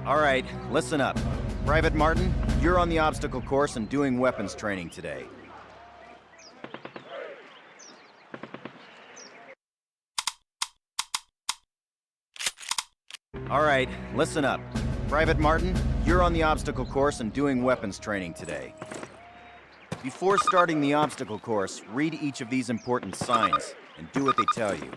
All right, listen up. Private Martin, you're on the obstacle course and doing weapons training today. All right, listen up. Private Martin, you're on the obstacle course and doing weapons training today. Before starting the obstacle course, read each of these important signs and do what they tell you.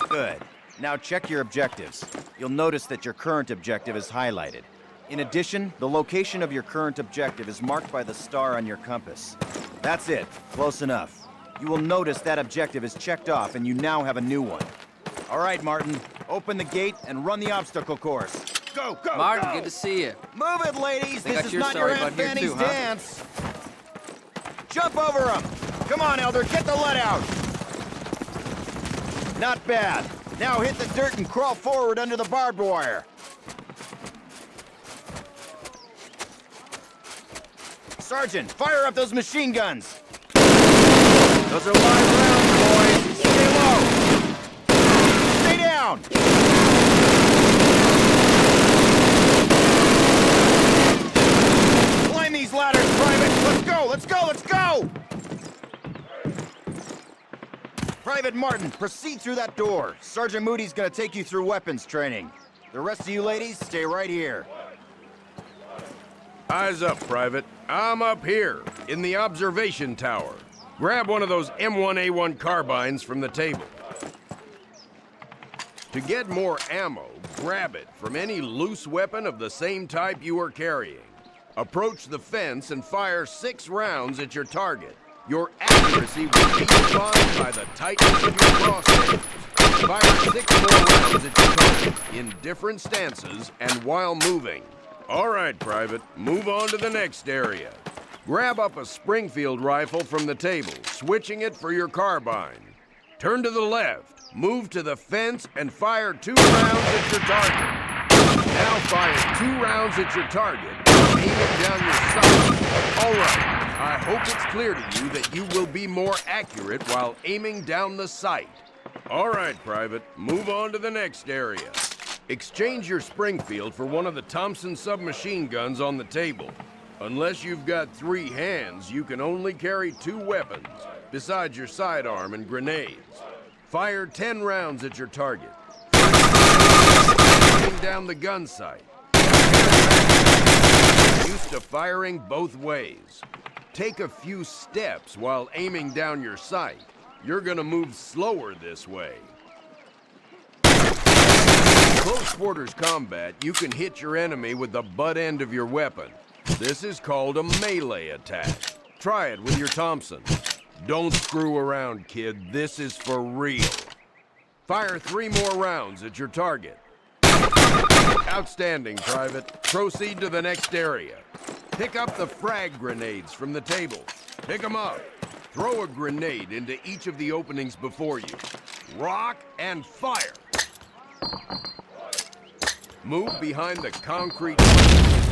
Good. Now check your objectives. You'll notice that your current objective is highlighted. In addition, the location of your current objective is marked by the star on your compass. That's it. Close enough. You will notice that objective is checked off and you now have a new one. All right, Martin. Open the gate and run the obstacle course. Go, go, Martin, go! good to see you. Move it, ladies! They This got is your not your sorry Aunt butt here Fanny's too, huh? dance! Jump over him! Come on, Elder, get the let out! Not bad. Now hit the dirt and crawl forward under the barbed wire. Sergeant, fire up those machine guns! Those are live rounds, boys! Stay low! Stay down! Climb these ladders, Private! Let's go, let's go, let's go! Private Martin, proceed through that door. Sergeant Moody's gonna take you through weapons training. The rest of you ladies, stay right here. Eyes up, Private. I'm up here, in the observation tower. Grab one of those M1A1 carbines from the table. To get more ammo, grab it from any loose weapon of the same type you are carrying. Approach the fence and fire 6 rounds at your target. Your accuracy will be defined by the tightness of your crosshairs. Fire 6 more rounds at your target in different stances and while moving. All right, Private, move on to the next area. Grab up a Springfield rifle from the table, switching it for your carbine. Turn to the left, move to the fence, and fire 2 rounds at your target. Now fire 2 rounds at your target, aiming down your sight. All right. I hope it's clear to you that you will be more accurate while aiming down the sight. All right, Private, move on to the next area. Exchange your Springfield for one of the Thompson submachine guns on the table. Unless you've got 3 hands, you can only carry 2 weapons, besides your sidearm and grenades. Fire 10 rounds at your target. Aiming down the gun sight. Used to firing both ways. Take a few steps while aiming down your sight. You're gonna move slower this way. In close quarters combat, you can hit your enemy with the butt end of your weapon. This is called a melee attack. Try it with your Thompson. Don't screw around, kid. This is for real. Fire 3 more rounds at your target. Outstanding, Private. Proceed to the next area. Pick up the frag grenades from the table. Pick them up. Throw a grenade into each of the openings before you. Rock and fire. Move behind the concrete.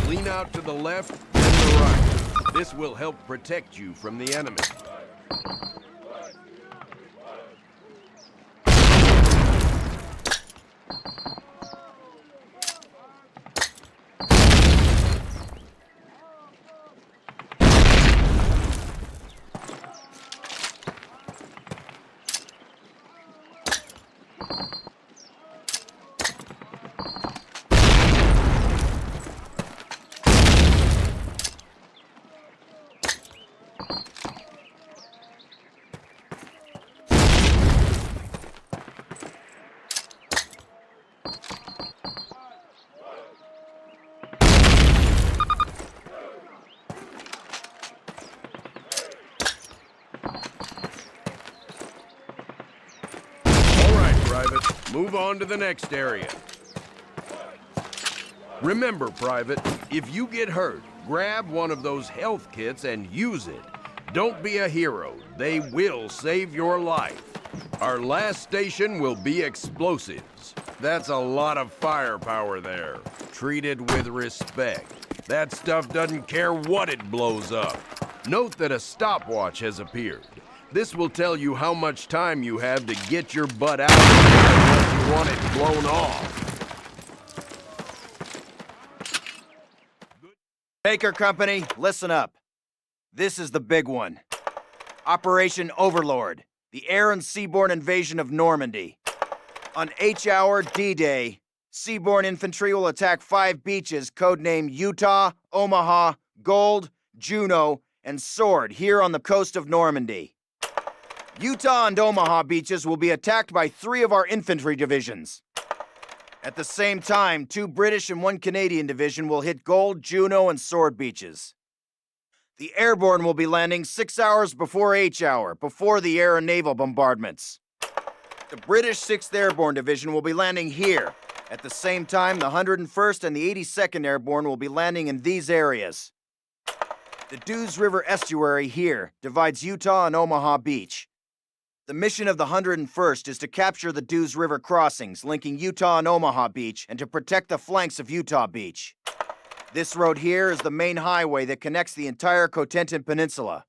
Lean out to the left and the right. This will help protect you from the enemy. Private, move on to the next area. Remember, Private, if you get hurt, grab one of those health kits and use it. Don't be a hero. They will save your life. Our last station will be explosives. That's a lot of firepower there. Treat it with respect. That stuff doesn't care what it blows up. Note that a stopwatch has appeared. This will tell you how much time you have to get your butt out of here unless you want it blown off. Baker Company, listen up. This is the big one. Operation Overlord, the air and seaborne invasion of Normandy. On H-Hour D-Day, seaborne infantry will attack 5 beaches codenamed Utah, Omaha, Gold, Juno, and Sword here on the coast of Normandy. Utah and Omaha beaches will be attacked by 3 of our infantry divisions. At the same time, 2 British and 1 Canadian division will hit Gold, Juno, and Sword beaches. The Airborne will be landing 6 hours before H-Hour, before the air and naval bombardments. The British 6th Airborne Division will be landing here. At the same time, the 101st and the 82nd Airborne will be landing in these areas. The Dews River Estuary here divides Utah and Omaha Beach. The mission of the 101st is to capture the Dews River crossings linking Utah and Omaha Beach and to protect the flanks of Utah Beach. This road here is the main highway that connects the entire Cotentin Peninsula.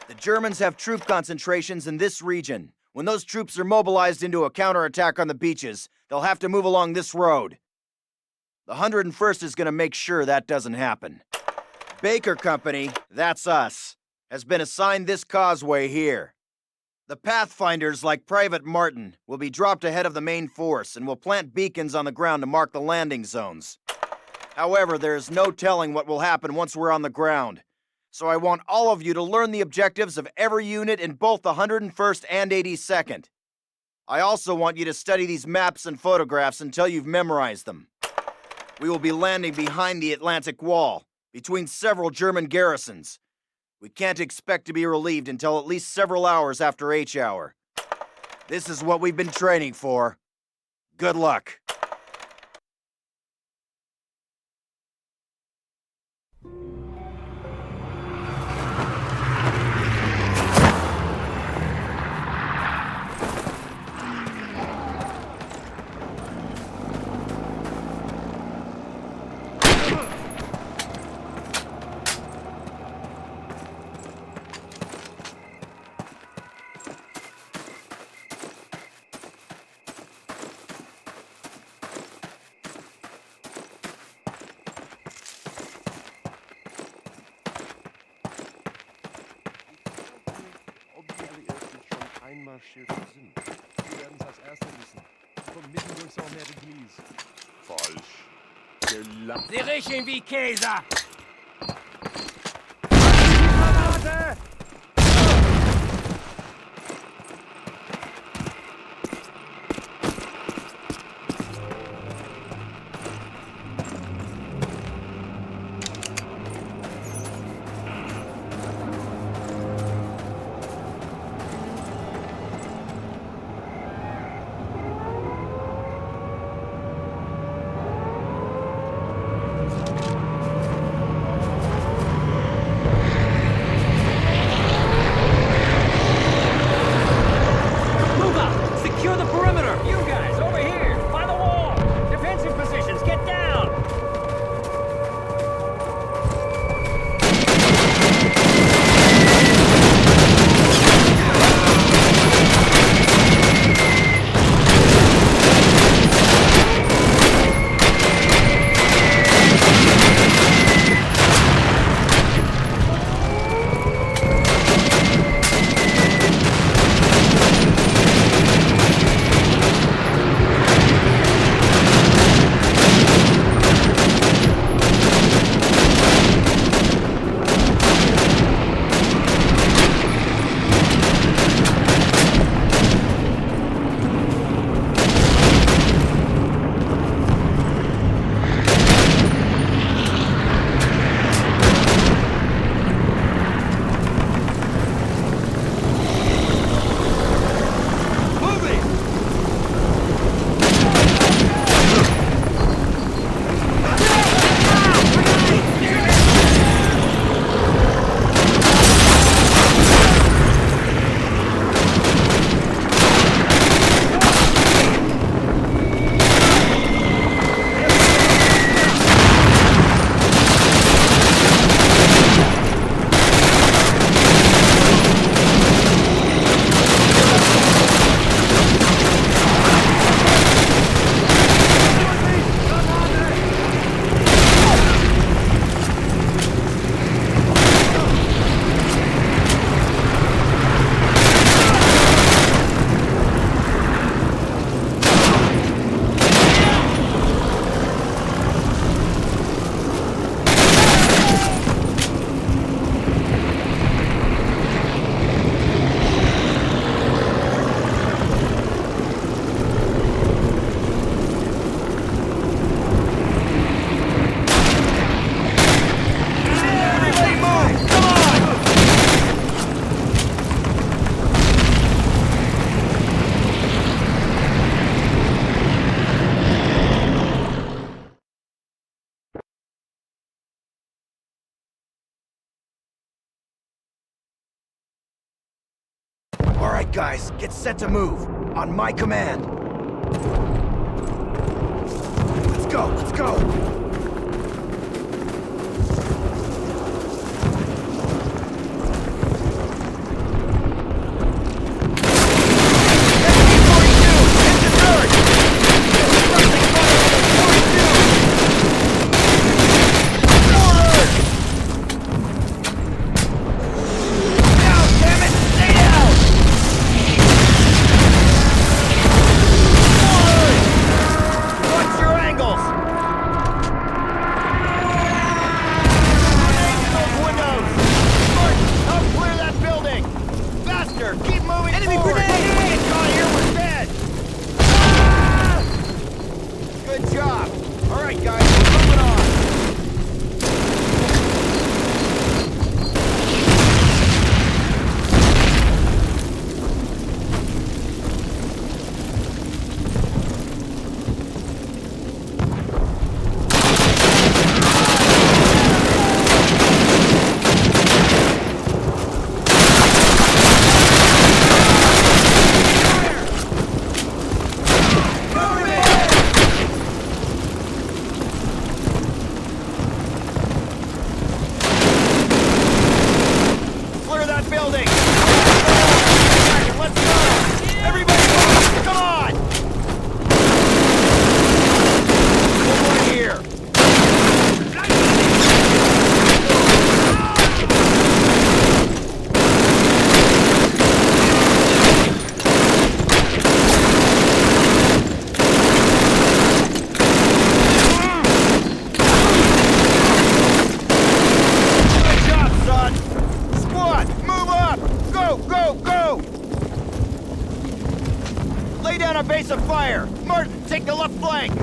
The Germans have troop concentrations in this region. When those troops are mobilized into a counterattack on the beaches, they'll have to move along this road. The 101st is going to make sure that doesn't happen. Baker Company, that's us, has been assigned this causeway here. The Pathfinders, like Private Martin, will be dropped ahead of the main force and will plant beacons on the ground to mark the landing zones. However, there is no telling what will happen once we're on the ground, so I want all of you to learn the objectives of every unit in both the 101st and 82nd. I also want you to study these maps and photographs until you've memorized them. We will be landing behind the Atlantic Wall, between several German garrisons. We can't expect to be relieved until at least several hours after H-Hour. This is what we've been training for. Good luck. Einmarschiert sind. Wir werden es als Erste wissen. Von mitten durch Saint-Mère-d'Église. Falsch. Sie riechen wie Käse! guys, get set to move. On my command. Let's go, let's go! Base of fire! Martin, take the left flank!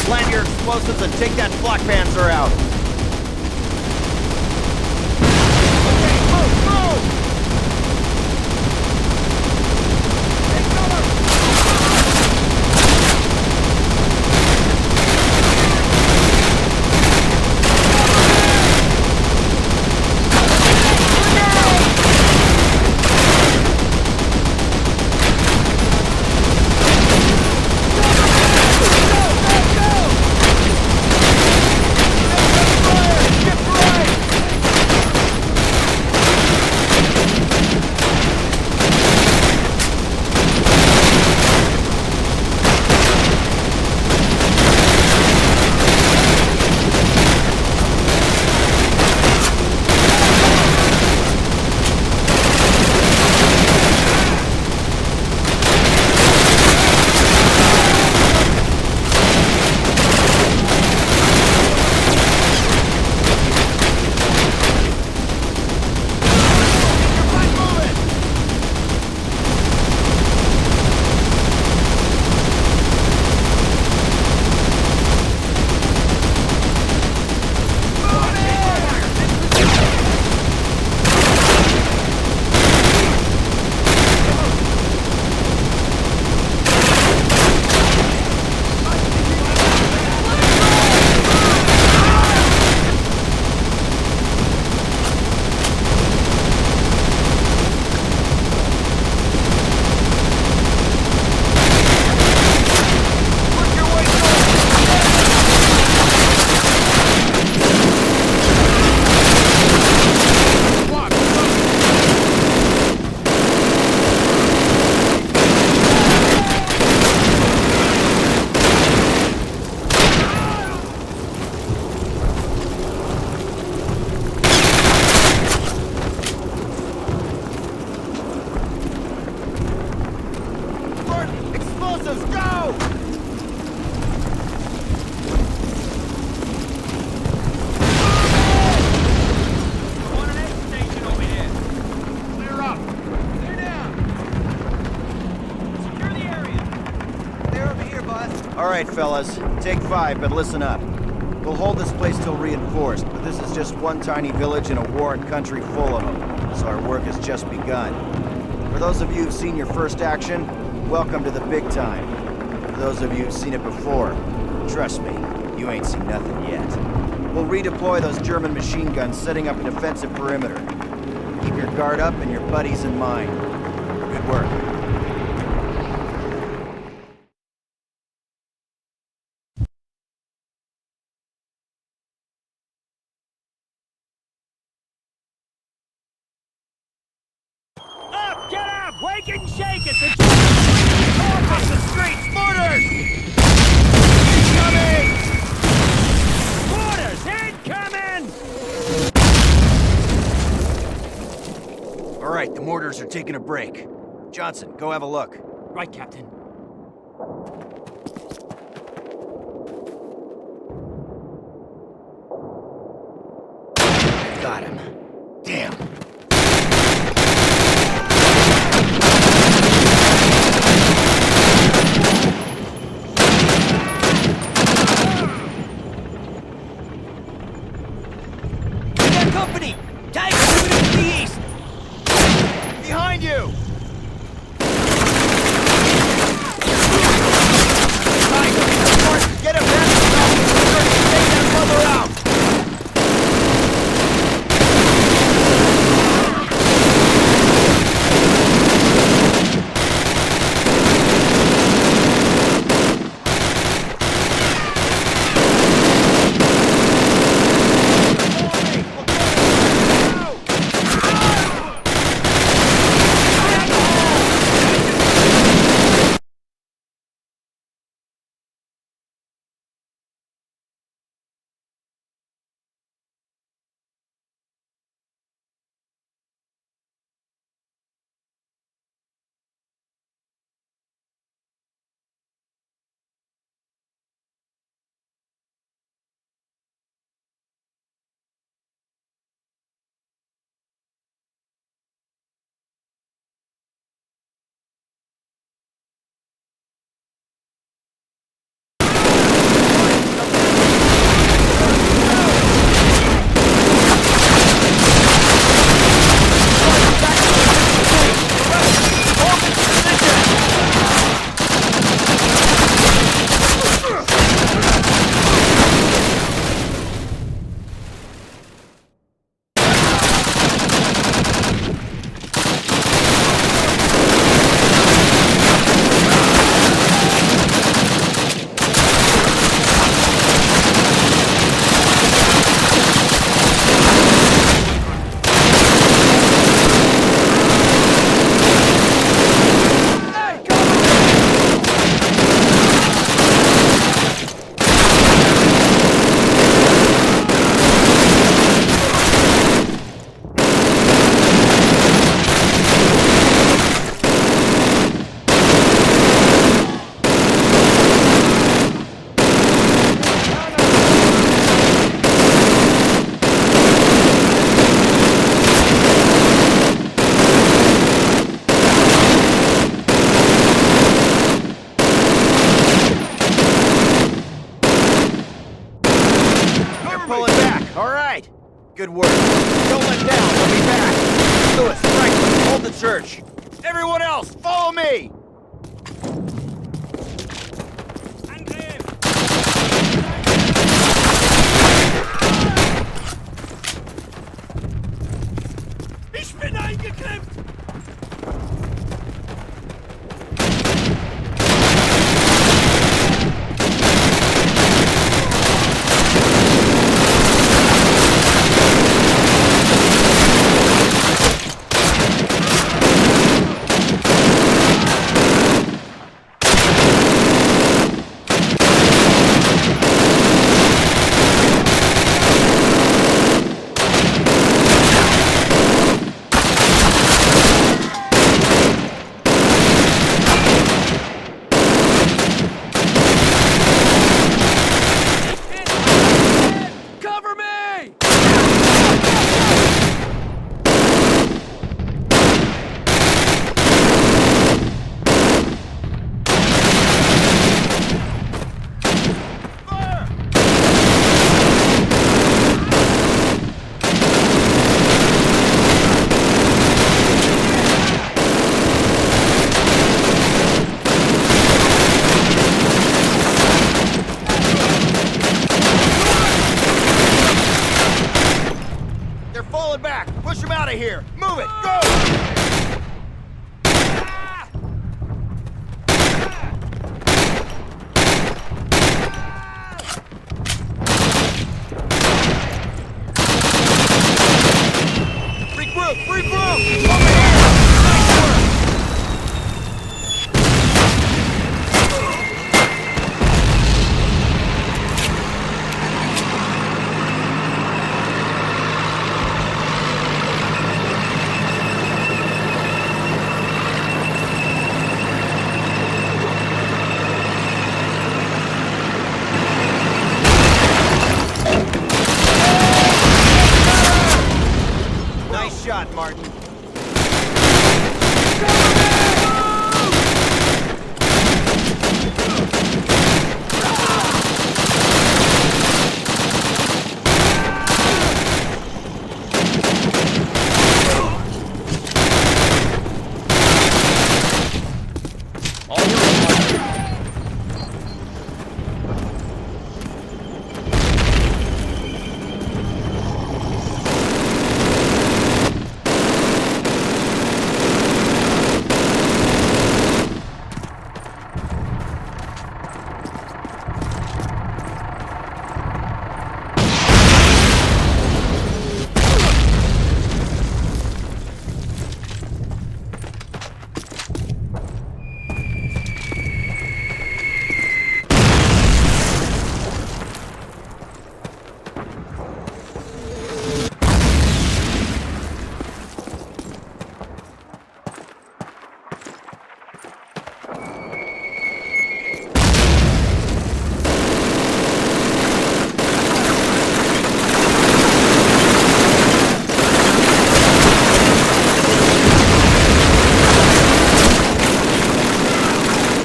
Plant your explosives and take that flak panzer out. explosives, go! Clear up! Clear down! Secure the area. They're over here, boss. All right, fellas. Take 5, but listen up. We'll hold this place till reinforced, but this is just one tiny village in a warring country full of them, so our work has just begun. For those of you who've seen your first action, welcome to the big time. For those of you who've seen it before, trust me, you ain't seen nothing yet. We'll redeploy those German machine guns, setting up a defensive perimeter. Keep your guard up and your buddies in mind. Good work. Up! Get up! Wake and shake it! The across the streets! Mortars! Incoming! Mortars incoming! All right, the mortars are taking a break. Johnson, go have a look. Right, Captain. Got him. Damn. Company! Tiger moving to the east! Behind you! Tiger, get him back! Take that mother out! Good work. Don't let down. We'll be back. Lewis, Franklin, hold the church. Everyone else, follow me! Ich bin eingeklemmt!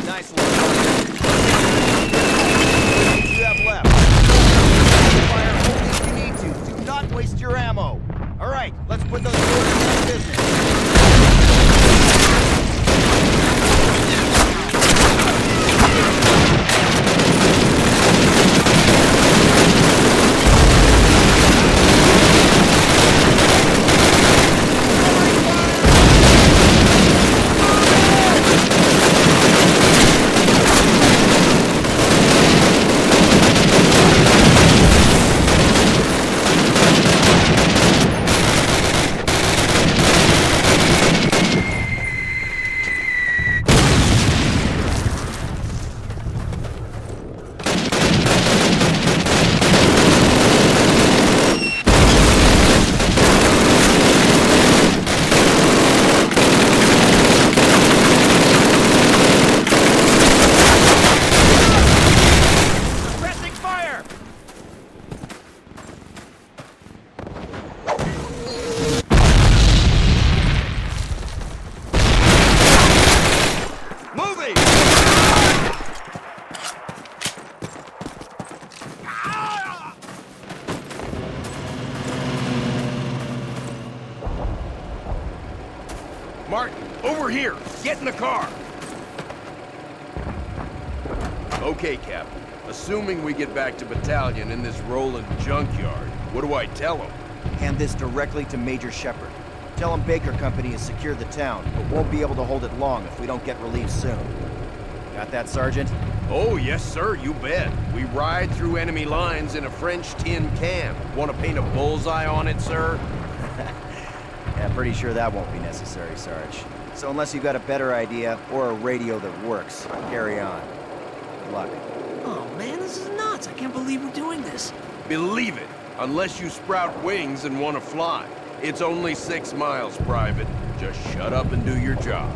Nice one. You have left. Fire only if you need to. Do not waste your ammo. All right, let's put those doors in business. Martin, over here! Get in the car! Okay, Captain. Assuming we get back to battalion in this rolling junkyard, what do I tell them? Hand this directly to Major Shepard. Tell him Baker Company has secured the town, but won't be able to hold it long if we don't get relief soon. Got that, Sergeant? Oh, yes, sir, you bet. We ride through enemy lines in a French tin can. Want to paint a bullseye on it, sir? Yeah, pretty sure that won't be necessary, Sarge. So unless you've got a better idea, or a radio that works, carry on. Good luck. Oh man, this is nuts. I can't believe we're doing this. Believe it, unless you sprout wings and want to fly. It's only 6 miles, Private. Just shut up and do your job.